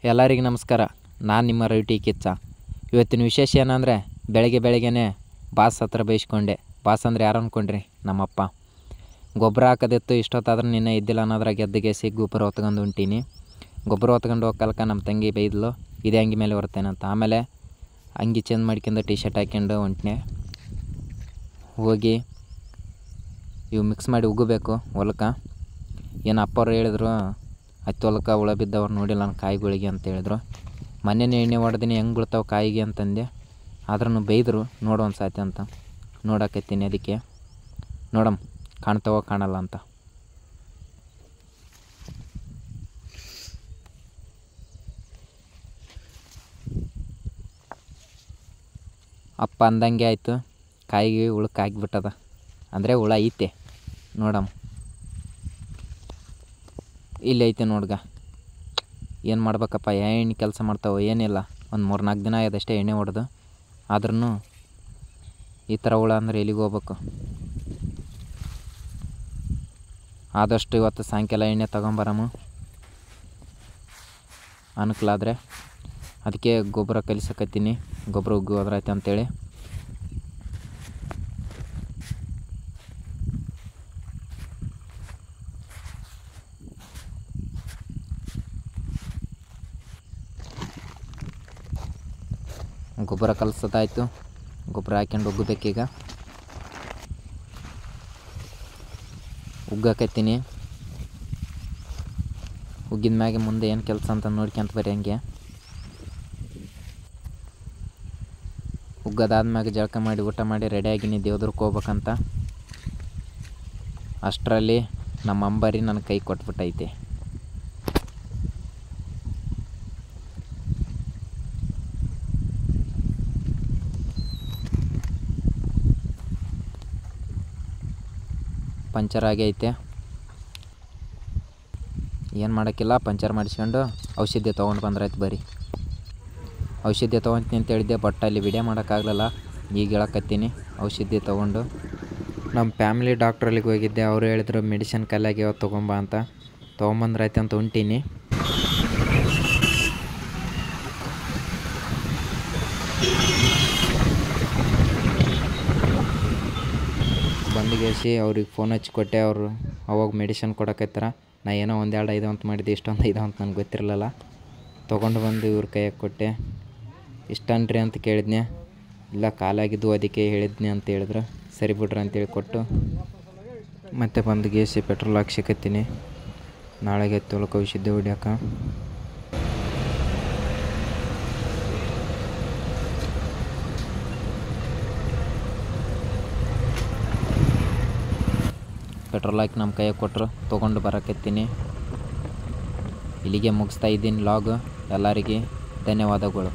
ಎಲ್ಲರಿಗೂ ನಮಸ್ಕಾರ. ನಾನು ನಿಮ್ಮ ರವಿಟಿ ಕಿಚ್ಚ. ಇವತ್ತಿನ ವಿಶೇಷ ಏನಂದರೆ ಬೆಳಗ್ಗೆನೇ ಬಾಸ್ ಹತ್ರ ಬೈಸ್ಕೊಂಡೆ. ಬಾಸ್ ಅಂದರೆ ಯಾರು ಅಂದ್ಕೊಂಡ್ರಿ? ನಮ್ಮಪ್ಪ. ಗೊಬ್ಬರ ಹಾಕೋದಿತ್ತು, ಇಷ್ಟೊತ್ತಾದ್ರೂ ನಿನ್ನೆ ಇದ್ದಿಲ್ಲ ಅನ್ನೋದ್ರಾಗ ಗೆದ್ದಗೆಸಿ ಗೊಬ್ಬರ ಹೊತ್ಕೊಂಡು ಹೊಂಟೀನಿ. ಗೊಬ್ಬರ ಹೊತ್ಕೊಂಡು ಹೋಗ್ಕಲ್ಕ ನಮ್ಮ ತಂಗಿ ಬೈದ್ಲು, ಇದೇ ಅಂಗಿ ಮೇಲೆ ಬರ್ತೇನಂತ. ಆಮೇಲೆ ಅಂಗಿ ಚೇಂಜ್ ಮಾಡ್ಕೊಂಡು ಟಿ ಶರ್ಟ್ ಹಾಕ್ಕೊಂಡು ಹೊಂಟನೆ. ಹೋಗಿ ಇವು ಮಿಕ್ಸ್ ಮಾಡಿ ಉಗ್ಗಬೇಕು ಹೊಲಕ್ಕೆ. ಏನು ಅಪ್ಪವ್ರು ಹೇಳಿದ್ರು, ಹತ್ತಿ ಹೊಲಕ್ಕೆ ಹುಳ ಬಿದ್ದವ್ರು ನೋಡಿಲ್ಲ ನನ್ನ ಕಾಯಿಗಳಿಗೆ ಅಂತ ಹೇಳಿದ್ರು. ಮೊನ್ನೆ ಎಣ್ಣೆ ಹೊಡೆದಿನಿ, ಹೆಂಗೆ ಬೀಳ್ತಾವೆ ಕಾಯಿಗೆ ಅಂತಂದೆ. ಆದ್ರೂ ಬೈದರು, ನೋಡು ಒಂದು ಸಾತಿ ಅಂತ. ನೋಡಕತ್ತೀನಿ, ಅದಕ್ಕೆ ನೋಡಮ್ ಕಾಣ್ತಾವೋ ಕಾಣಲ್ಲ ಅಂತ. ಅಪ್ಪ ಅಂದಂಗೆ ಆಯಿತು, ಕಾಯಿಗೆ ಹುಳಕ್ಕೆ ಹಾಕಿಬಿಟ್ಟದ. ಅಂದರೆ ಹುಳ ಐತೆ, ನೋಡಮ್. ಇಲ್ಲಿ ಐತೆ ನೋಡ್ಗ. ಏನು ಮಾಡ್ಬೇಕಪ್ಪ, ಎಣ್ಣೆ ಕೆಲಸ ಮಾಡ್ತಾವೆ ಏನಿಲ್ಲ. ಒಂದು 3-4 ದಿನ ಆಗೋದಷ್ಟೇ ಎಣ್ಣೆ ಹೊಡೆದು. ಆದ್ರೂ ಈ ಥರ ಹುಳ ಅಂದರೆ ಎಲ್ಲಿಗೆ ಹೋಗ್ಬೇಕು. ಆದಷ್ಟು ಇವತ್ತು ಸಾಯಂಕಾಲ ಎಣ್ಣೆ ತೊಗೊಂಬರಮ್ಮ, ಅನುಕೂಲ ಆದರೆ. ಅದಕ್ಕೆ ಗೊಬ್ಬರ ಕಲಿಸಕತ್ತೀನಿ, ಗೊಬ್ಬರ ಉಗ್ಗಿ ಹೋದ್ರಾಯ್ತು ಅಂತೇಳಿ. ಗೊಬ್ಬರ ಕಲಿಸೋದಾಯ್ತು, ಗೊಬ್ಬರ ಹಾಕ್ಯಂಡು ಉಗ್ಗಬೇಕೀಗ. ಉಗ್ಗಾಕತ್ತೀನಿ. ಉಗ್ಗಿದ ಮ್ಯಾಗೆ ಮುಂದೆ ಏನು ಕೆಲಸ ಅಂತ ನೋಡ್ಕೊಂತ ಬರೀ ಹಂಗೆ. ಉಗ್ಗದಾದ್ಮ್ಯಾಗ ಜಳಕ ಮಾಡಿ ಊಟ ಮಾಡಿ ರೆಡಿಯಾಗಿನಿ ದೇವ್ದ್ರಕ್ಕೆ ಹೋಗ್ಬೇಕಂತ. ಅಷ್ಟರಲ್ಲಿ ನಮ್ಮ ಅಂಬರಿ ನನ್ನ ಕೈ ಕೊಟ್ಬಿಟ್ಟೈತೆ. ಪಂಚರ್ ಆಗೈತೆ, ಏನು ಮಾಡೋಕ್ಕಿಲ್ಲ. ಪಂಚರ್ ಮಾಡಿಸ್ಕೊಂಡು ಔಷಧಿ ತೊಗೊಂಡು ಬಂದ್ರಾಯ್ತು. ಬರೀ ಔಷಧಿ ತೊಗೊತೀನಿ ಅಂತ ಹೇಳಿದ್ದೆ, ಬಟ್ ಅಲ್ಲಿ ವಿಡಿಯೋ ಮಾಡೋಕ್ಕಾಗಲಿಲ್ಲ. ಈಗ ಹೇಳಕತ್ತೀನಿ. ಔಷಧಿ ತೊಗೊಂಡು ನಮ್ಮ ಫ್ಯಾಮಿಲಿ ಡಾಕ್ಟ್ರಲ್ಲಿಗೆ ಹೋಗಿದ್ದೆ. ಅವರು ಹೇಳಿದ್ರು ಮೆಡಿಸಿನ್ ಖಾಲಿಯಾಗ್ಯಾವ ತೊಗೊಂಬ ಅಂತ. ತೊಗೊಂಬಂದ್ರಾಯ್ತು ಅಂತ ಹೊಂಟೀನಿ. ಬಂದುಗೇಸಿ ಅವ್ರಿಗೆ ಫೋನ್ ಹಚ್ಚಿ ಕೊಟ್ಟೆ. ಅವರು ಅವಾಗ ಮೆಡಿಸಿನ್ ಕೊಡಕತ್ತಾರ. ನಾ ಏನೋ 1-2 ಐದು ಅಂತ ಮಾಡಿದ್ದೆ, ಇಷ್ಟೊಂದು 5 ಅಂತ ನನಗೆ ಗೊತ್ತಿರಲಿಲ್ಲ. ತೊಗೊಂಡು ಬಂದು ಇವ್ರ ಕೈಯಾಗೆ ಕೊಟ್ಟೆ. ಇಷ್ಟನ್ರಿ ಅಂತ ಕೇಳಿದ್ನೆ. ಇಲ್ಲ ಕಾಲಾಗಿದ್ದು ಅದಕ್ಕೆ ಹೇಳಿದ್ನಿ ಅಂತ ಹೇಳಿದ್ರು. ಸರಿ ಬಿಡ್ರಿ ಅಂತೇಳಿ ಕೊಟ್ಟು ಮತ್ತೆ ಬಂದು ಗೇಸಿ ಪೆಟ್ರೋಲ್ ಹಾಕ್ಸಿಕತ್ತೀನಿ. ನಾಳೆಗೆ ತೊಳಕ ಔಷಧಿ ಹೊಡ್ಯಾಕ. ಪೆಟ್ರೋಲ್ ಹಾಕಿ ನಮ್ಮ ಕೈಯಾಗೆ ಕೊಟ್ಟರು, ತೊಗೊಂಡು ಬರಕತ್ತೀನಿ. ಇಲ್ಲಿಗೆ ಮುಗಿಸ್ತಾ ಇದ್ದೀನಿ ಲಾಗ್. ಎಲ್ಲರಿಗೆ ಧನ್ಯವಾದಗಳು.